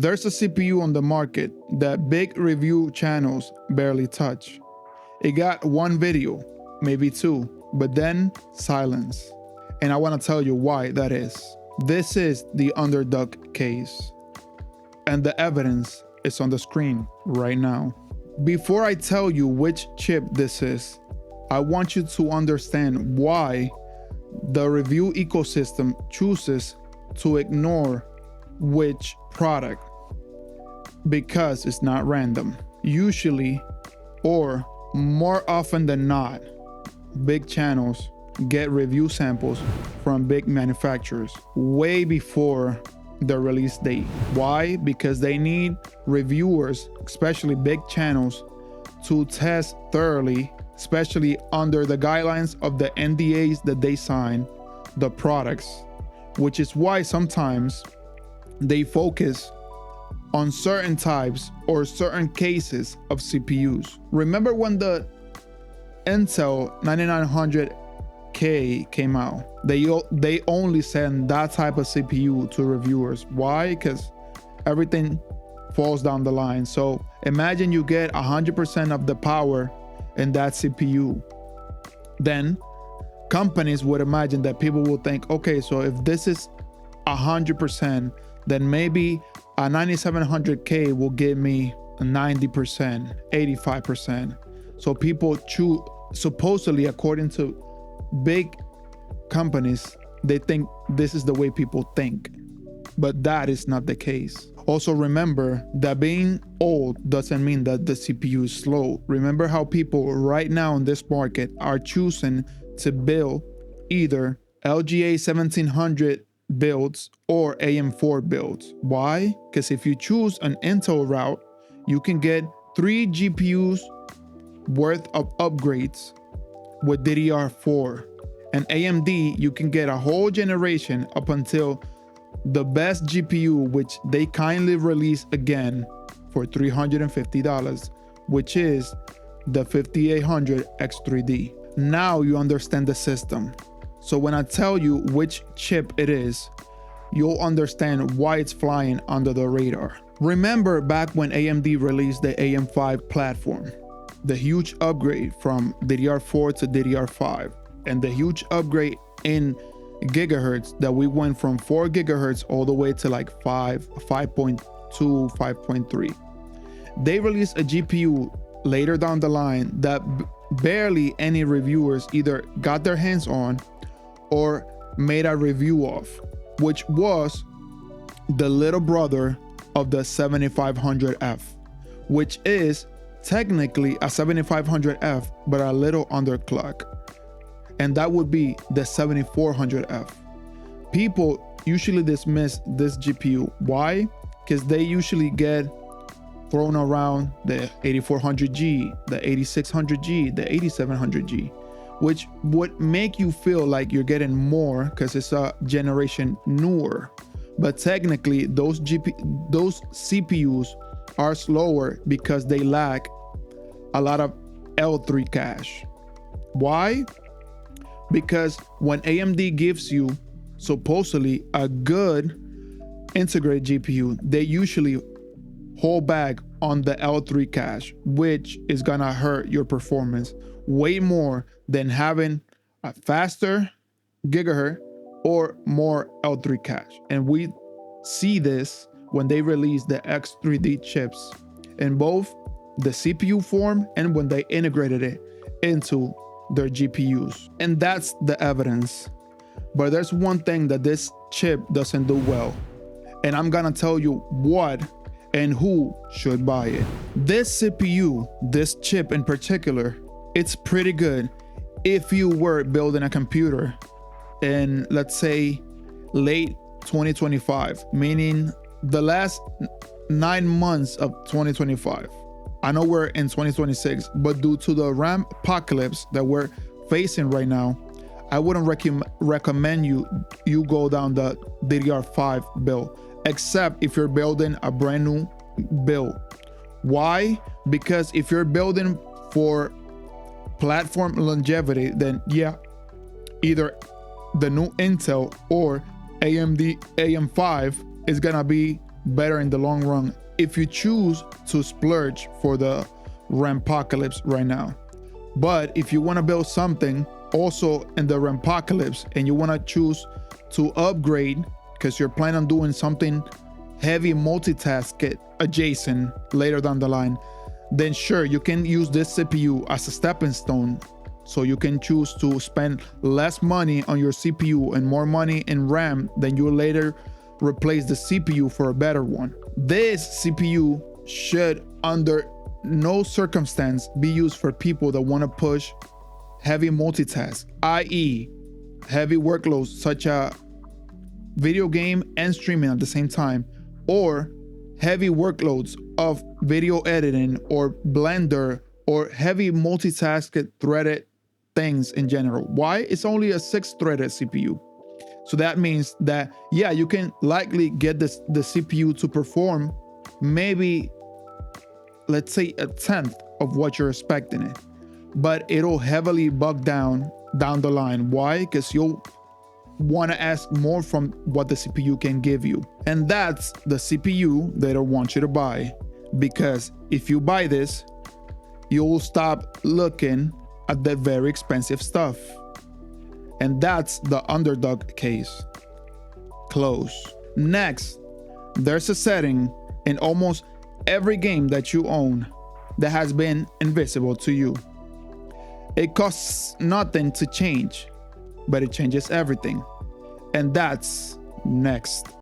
There's a CPU on the market that big review channels barely touch. It got one video, maybe two, but then silence. And I want to tell you why that is. This is the underdog case. And the evidence is on the screen right now. Before I tell you which chip this is, I want you to understand why the review ecosystem chooses to ignore which product, because it's not random. Usually, or more often than not, big channels get review samples from big manufacturers way before the release date. Why? Because they need reviewers, especially big channels, to test thoroughly, especially under the guidelines of the NDAs that they sign, the products, which is why sometimes they focus on certain types or certain cases of CPUs. Remember when the Intel 9900K came out? They only send that type of CPU to reviewers. Why? Because everything falls down the line. So imagine you get 100% of the power in that CPU. Then companies would imagine that people will think, okay, so if this is 100%, then maybe a 9700K will give me 90%, 85%. So people choose, supposedly according to big companies, they think this is the way people think, but that is not the case. Also remember that being old doesn't mean that the CPU is slow. Remember how people right now in this market are choosing to build either LGA 1700 builds or AM4 builds. Why? Because if you choose an Intel route, you can get 3 GPUs worth of upgrades with DDR4. And AMD, you can get a whole generation up until the best GPU, which they kindly release again for $350, which is the 5800 X3D. Now you understand the system. So when I tell you which chip it is, you'll understand why it's flying under the radar. Remember back when AMD released the AM5 platform, the huge upgrade from DDR4 to DDR5, and the huge upgrade in gigahertz that we went from 4 gigahertz all the way to like 5.2, 5.3. They released a GPU later down the line that barely any reviewers either got their hands on or made a review of, which was the little brother of the 7500F, which is technically a 7500F, but a little underclock. And that would be the 7400F. People usually dismiss this GPU. Why? Because they usually get thrown around the 8400G, the 8600G, the 8700G, which would make you feel like you're getting more because it's a generation newer. But technically, those CPUs are slower because they lack a lot of L3 cache. Why? Because when AMD gives you supposedly a good integrated GPU, they usually hold back on the L3 cache, which is gonna hurt your performance way more than having a faster gigahertz or more L3 cache. And we see this when they release the X3D chips in both the CPU form and when they integrated it into their GPUs. And that's the evidence. But there's one thing that this chip doesn't do well, and I'm gonna tell you what and who should buy it. This CPU, this chip in particular, it's pretty good if you were building a computer in, let's say, late 2025, meaning the last 9 months of 2025. I know we're in 2026, but due to the RAM apocalypse that we're facing right now, I wouldn't recommend you go down the DDR5 build, except if you're building a brand new build. Why? Because if you're building for platform longevity, then yeah, either the new Intel or AMD AM5 is gonna be better in the long run if you choose to splurge for the Rampacalypse right now. But if you want to build something also in the Rampacalypse and you want to choose to upgrade because you're planning on doing something heavy multitask adjacent later down the line, then sure, you can use this CPU as a stepping stone. So you can choose to spend less money on your CPU and more money in RAM, then you later replace the CPU for a better one. This CPU should under no circumstance be used for people that want to push heavy multitask, i.e. heavy workloads such as video game and streaming at the same time, or heavy workloads of video editing or Blender or heavy multitask threaded things in general. Why? It's only a 6-threaded CPU. So that means that, yeah, you can likely get the CPU to perform maybe, let's say, 1/10 of what you're expecting it, but it'll heavily bug down the line. Why? Because you'll want to ask more from what the CPU can give you. And that's the CPU that I want you to buy, because if you buy this, you will stop looking at the very expensive stuff. And that's the underdog case. Close. Next, there's a setting in almost every game that you own that has been invisible to you. It costs nothing to change, but it changes everything. And that's next.